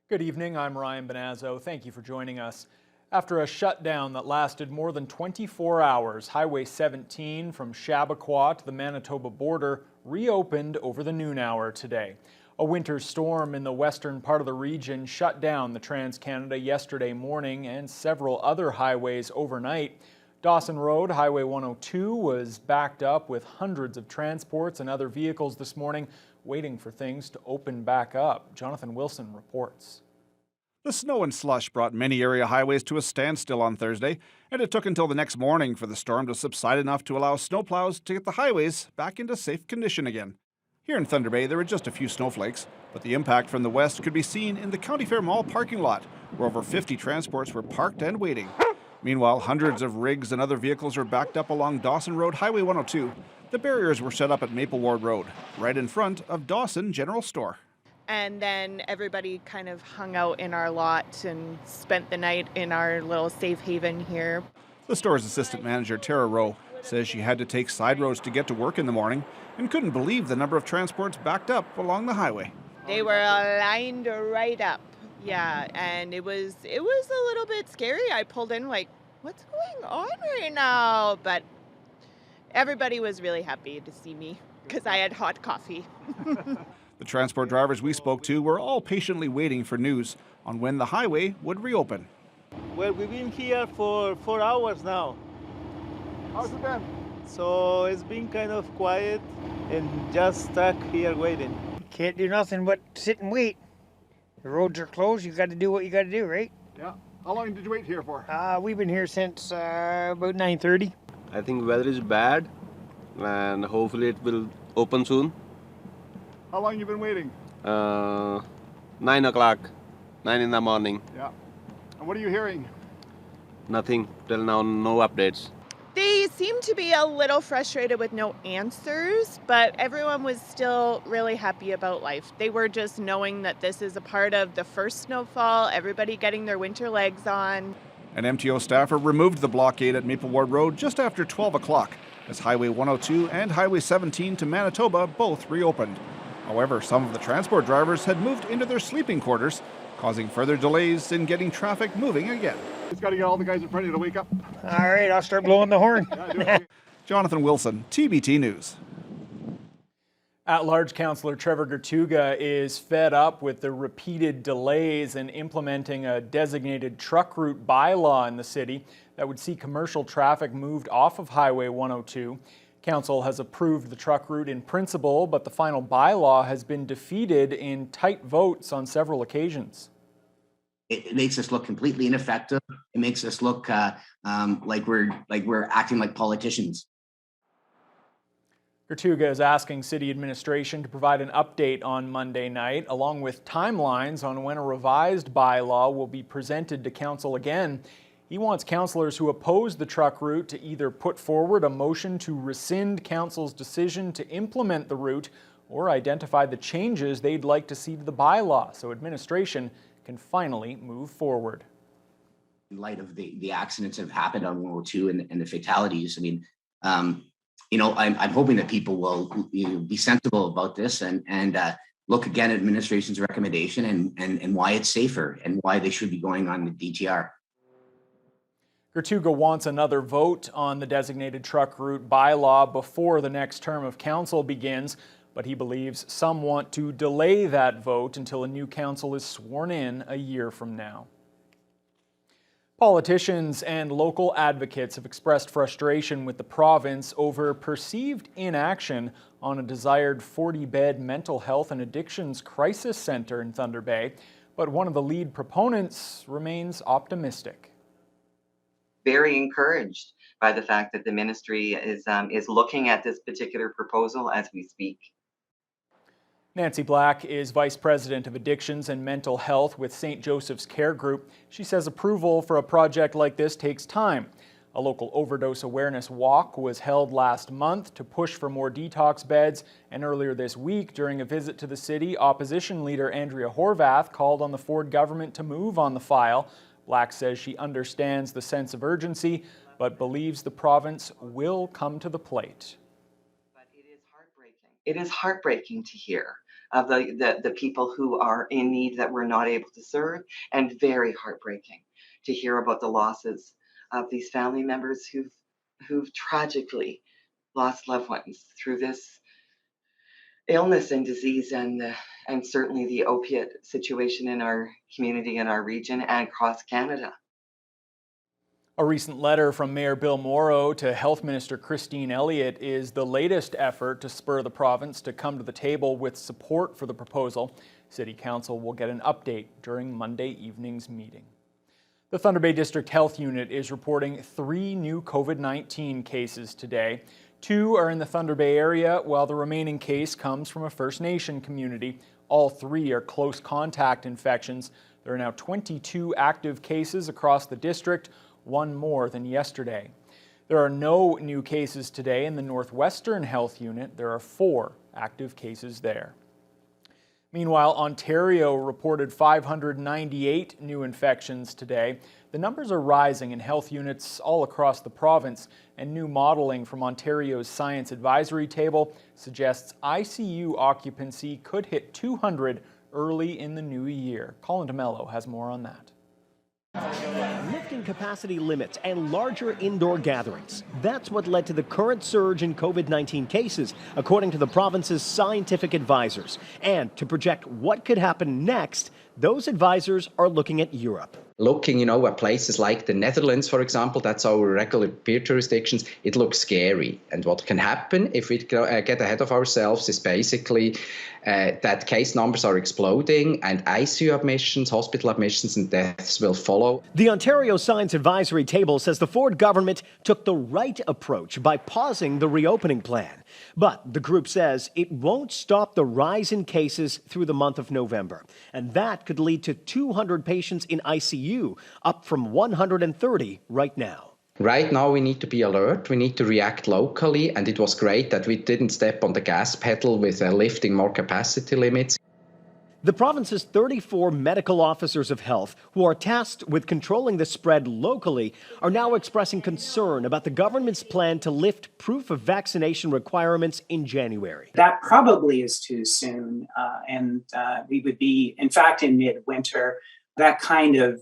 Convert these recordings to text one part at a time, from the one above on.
Good evening, I'm Ryan Benazzo. Thank you for joining us. After a shutdown that lasted more than 24 hours, Highway 17 from Chappaqua to the Manitoba border reopened over the noon hour today. A winter storm in the western part of the region shut down the Trans-Canada yesterday morning and several other highways overnight. Dawson Road, Highway 102, was backed up with hundreds of transports and other vehicles this morning, waiting for things to open back up. Jonathan Wilson reports. The snow and slush brought many area highways to a standstill on Thursday, and it took until the next morning for the storm to subside enough to allow snowplows to get the highways back into safe condition again. Here in Thunder Bay, there were just a few snowflakes, but the impact from the west could be seen in the County Fair Mall parking lot, where over 50 transports were parked and waiting. Meanwhile, hundreds of rigs and other vehicles were backed up along Dawson Road, Highway 102. The barriers were set up at Maple Ward Road, right in front of Dawson General Store. And then everybody kind of hung out in our lot and spent the night in our little safe haven here. The store's assistant manager, Tara Rowe, says she had to take side roads to get to work in the morning and couldn't believe the number of transports backed up along the highway. They were lined right up. Yeah, and it was a little bit scary. I pulled in like, what's going on right now? But everybody was really happy to see me because I had hot coffee. The transport drivers we spoke to were all patiently waiting for news on when the highway would reopen. Well, we've been here for 4 hours now. How's it been? So it's been kind of quiet and just stuck here waiting. Can't do nothing but sit and wait. The roads are closed. You got to do what you got to do, right? Yeah. How long did you wait here for? We've been here since about 9:30. I think weather is bad and hopefully it will open soon. How long you been waiting? 9 o'clock, 9 in the morning. Yeah. And what are you hearing? Nothing till now, no updates. They seemed to be a little frustrated with no answers, but everyone was still really happy about life. They were just knowing that this is a part of the first snowfall, everybody getting their winter legs on. An MTO staffer removed the blockade at Maple Ward Road just after 12 o'clock as Highway 102 and Highway 17 to Manitoba both reopened. However, some of the transport drivers had moved into their sleeping quarters, causing further delays in getting traffic moving again. Just got to get all the guys in front of you to wake up. All right, I'll start blowing the horn. Jonathan Wilson, TBT News. At-large Councillor Trevor Gertuga is fed up with the repeated delays in implementing a designated truck route bylaw in the city that would see commercial traffic moved off of Highway 102. Council has approved the truck route in principle, but the final bylaw has been defeated in tight votes on several occasions. It makes us look completely ineffective. It makes us look like we're acting like politicians. Gertuga is asking city administration to provide an update on Monday night, along with timelines on when a revised bylaw will be presented to council again. He wants councillors who oppose the truck route to either put forward a motion to rescind council's decision to implement the route or identify the changes they'd like to see to the bylaw so administration can finally move forward. In light of the accidents that have happened on 102 and the fatalities, I mean, I'm hoping that people will be sensible about this and look again at administration's recommendation and why it's safer and why they should be going on the DTR. Gertuga wants another vote on the designated truck route bylaw before the next term of council begins, but he believes some want to delay that vote until a new council is sworn in a year from now. Politicians and local advocates have expressed frustration with the province over perceived inaction on a desired 40-bed mental health and addictions crisis center in Thunder Bay, but one of the lead proponents remains optimistic. Very encouraged by the fact that the ministry is looking at this particular proposal as we speak. Nancy Black is Vice President of Addictions and Mental Health with St. Joseph's Care Group. She says approval for a project like this takes time. A local overdose awareness walk was held last month to push for more detox beds, and earlier this week, during a visit to the city, opposition leader Andrea Horvath called on the Ford government to move on the file. Black says she understands the sense of urgency, but believes the province will come to the plate. But it is heartbreaking. It is heartbreaking to hear of the people who are in need that we're not able to serve, and very heartbreaking to hear about the losses of these family members who've tragically lost loved ones through this illness and disease, and certainly the opiate situation in our community, in our region, and across Canada. A recent letter from Mayor Bill Morrow to Health Minister Christine Elliott is the latest effort to spur the province to come to the table with support for the proposal. City Council will get an update during Monday evening's meeting. The Thunder Bay District Health Unit is reporting 3 new COVID-19 cases today. 2 are in the Thunder Bay area, while the remaining case comes from a First Nation community. All 3 are close contact infections. There are now 22 active cases across the district, 1 more than yesterday. There are no new cases today in the Northwestern Health Unit. There are 4 active cases there. Meanwhile, Ontario reported 598 new infections today. The numbers are rising in health units all across the province, and new modeling from Ontario's Science Advisory Table suggests ICU occupancy could hit 200 early in the new year. Colin DeMello has more on that. Lifting capacity limits and larger indoor gatherings. That's what led to the current surge in COVID-19 cases, according to the province's scientific advisors. And to project what could happen next, those advisors are looking at Europe. Looking, at places like the Netherlands, for example, that's our regular peer jurisdictions, it looks scary. And what can happen if we get ahead of ourselves is basically that case numbers are exploding and ICU admissions, hospital admissions and deaths will follow. The Ontario Science Advisory Table says the Ford government took the right approach by pausing the reopening plan. But the group says it won't stop the rise in cases through the month of November. And that could lead to 200 patients in ICU, up from 130 right now. Right now we need to be alert, we need to react locally, and it was great that we didn't step on the gas pedal with lifting more capacity limits. The province's 34 medical officers of health who are tasked with controlling the spread locally are now expressing concern about the government's plan to lift proof of vaccination requirements in January. That probably is too soon, and we would be, in fact, in midwinter. That kind of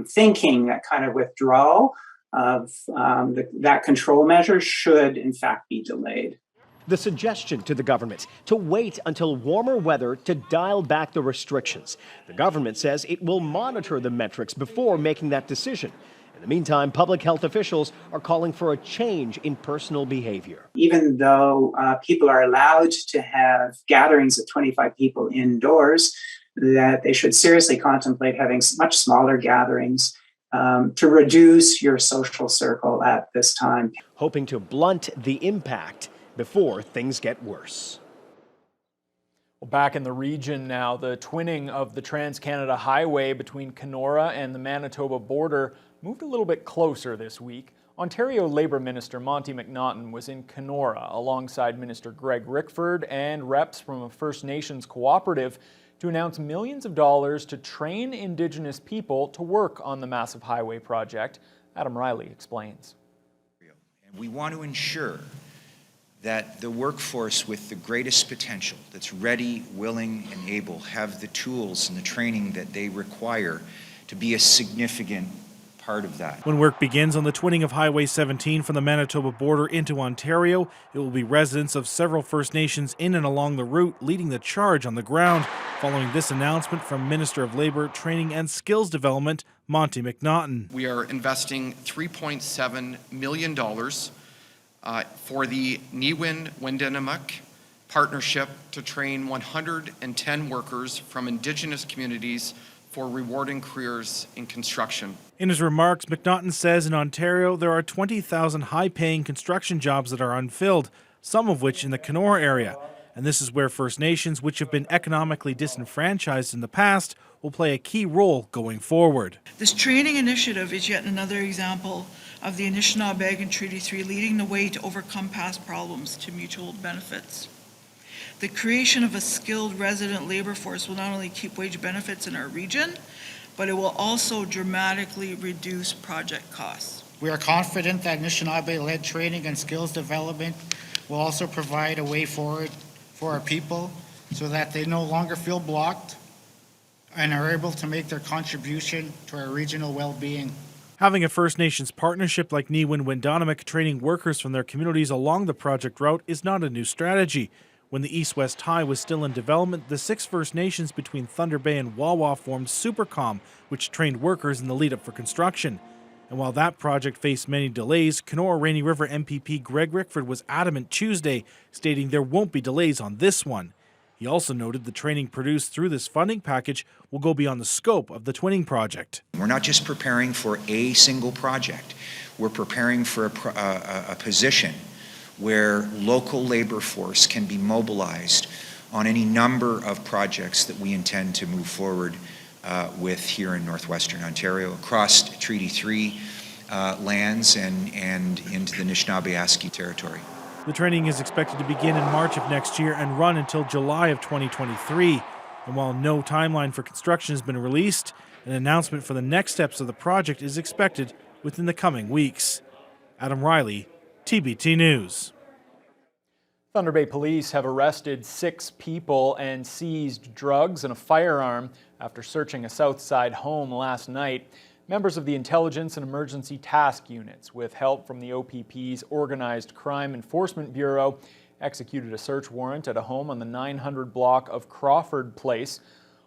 thinking, that kind of withdrawal of that control measure should, in fact, be delayed. The suggestion to the government to wait until warmer weather to dial back the restrictions. The government says it will monitor the metrics before making that decision. In the meantime, public health officials are calling for a change in personal behavior. Even though people are allowed to have gatherings of 25 people indoors, that they should seriously contemplate having much smaller gatherings to reduce your social circle at this time. Hoping to blunt the impact before things get worse. Well, back in the region now, the twinning of the Trans-Canada Highway between Kenora and the Manitoba border moved a little bit closer this week. Ontario Labour Minister Monty McNaughton was in Kenora alongside Minister Greg Rickford and reps from a First Nations cooperative to announce millions of dollars to train Indigenous people to work on the massive highway project. Adam Riley explains. We want to ensure that the workforce with the greatest potential, that's ready, willing, and able, have the tools and the training that they require to be a significant part of that. When work begins on the twinning of Highway 17 from the Manitoba border into Ontario, it will be residents of several First Nations in and along the route leading the charge on the ground. Following this announcement from Minister of Labour, Training and Skills Development, Monty McNaughton. We are investing $3.7 million for the Niwin-Wendenamuk partnership to train 110 workers from Indigenous communities for rewarding careers in construction. In his remarks, McNaughton says in Ontario there are 20,000 high-paying construction jobs that are unfilled, some of which in the Kenora area. And this is where First Nations, which have been economically disenfranchised in the past, will play a key role going forward. This training initiative is yet another example of the Anishinaabe and Treaty 3 leading the way to overcome past problems to mutual benefits. The creation of a skilled resident labor force will not only keep wage benefits in our region, but it will also dramatically reduce project costs. We are confident that Anishinaabe-led training and skills development will also provide a way forward for our people so that they no longer feel blocked and are able to make their contribution to our regional well-being. Having a First Nations partnership like Niwin-Wendanomek training workers from their communities along the project route is not a new strategy. When the East-West Tie was still in development, the 6 First Nations between Thunder Bay and Wawa formed Supercom, which trained workers in the lead-up for construction. And while that project faced many delays, Kenora Rainy River MPP Greg Rickford was adamant Tuesday, stating there won't be delays on this one. He also noted the training produced through this funding package will go beyond the scope of the twinning project. We're not just preparing for a single project. We're preparing for a position where local labor force can be mobilized on any number of projects that we intend to move forward with here in northwestern Ontario, across Treaty 3 lands and into the Anishinaabe-Aski territory. The training is expected to begin in March of next year and run until July of 2023. And while no timeline for construction has been released, an announcement for the next steps of the project is expected within the coming weeks. Adam Riley, TBT News. Thunder Bay police have arrested 6 people and seized drugs and a firearm after searching a Southside home last night. Members of the Intelligence and Emergency Task Units, with help from the OPP's Organized Crime Enforcement Bureau, executed a search warrant at a home on the 900 block of Crawford Place.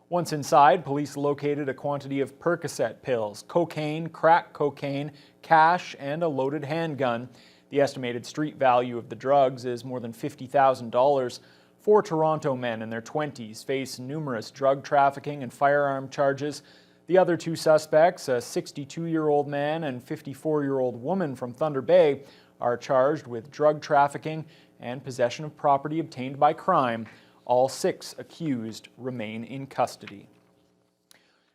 Once inside, police located a quantity of Percocet pills, cocaine, crack cocaine, cash, and a loaded handgun. The estimated street value of the drugs is more than $50,000. 4 Toronto men in their 20s face numerous drug trafficking and firearm charges. The other 2 suspects, a 62-year-old man and 54-year-old woman from Thunder Bay, are charged with drug trafficking and possession of property obtained by crime. All 6 accused remain in custody.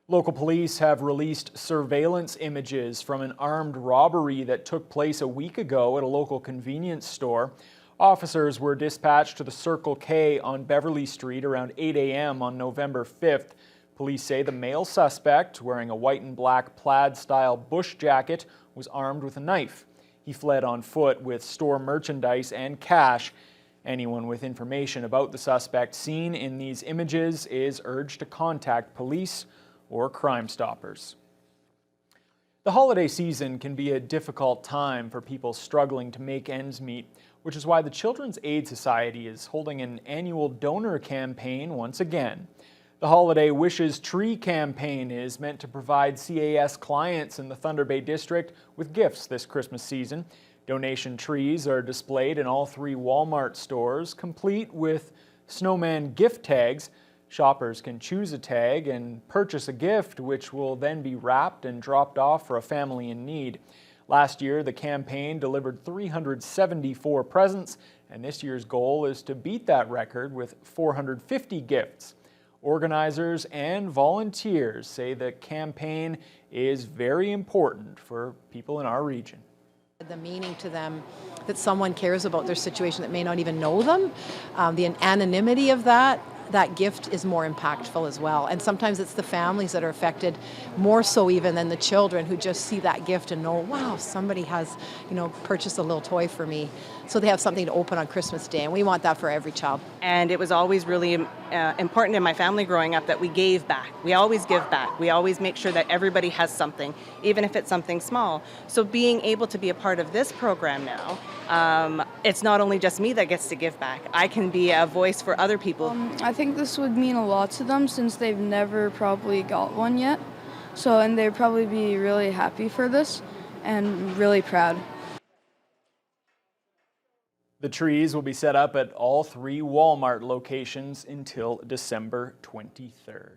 Local police have released surveillance images from an armed robbery that took place a week ago at a local convenience store. Officers were dispatched to the Circle K on Beverly Street around 8 a.m. on November 5th. Police say the male suspect, wearing a white and black plaid-style bush jacket, was armed with a knife. He fled on foot with store merchandise and cash. Anyone with information about the suspect seen in these images is urged to contact police or Crime Stoppers. The holiday season can be a difficult time for people struggling to make ends meet, which is why the Children's Aid Society is holding an annual donor campaign once again. The Holiday Wishes Tree campaign is meant to provide CAS clients in the Thunder Bay District with gifts this Christmas season. Donation trees are displayed in all 3 Walmart stores, complete with snowman gift tags. Shoppers can choose a tag and purchase a gift, which will then be wrapped and dropped off for a family in need. Last year, the campaign delivered 374 presents, and this year's goal is to beat that record with 450 gifts. Organizers and volunteers say the campaign is very important for people in our region. The meaning to them that someone cares about their situation that may not even know them, the anonymity of that gift is more impactful as well. And sometimes it's the families that are affected more so even than the children who just see that gift and know, wow, somebody has, purchased a little toy for me. So they have something to open on Christmas Day, and we want that for every child. And it was always really important in my family growing up that we gave back. We always give back. We always make sure that everybody has something, even if it's something small. So being able to be a part of this program now, it's not only just me that gets to give back. I can be a voice for other people. I think this would mean a lot to them since they've never probably got one yet. And they'd probably be really happy for this and really proud. The trees will be set up at all 3 Walmart locations until December 23rd.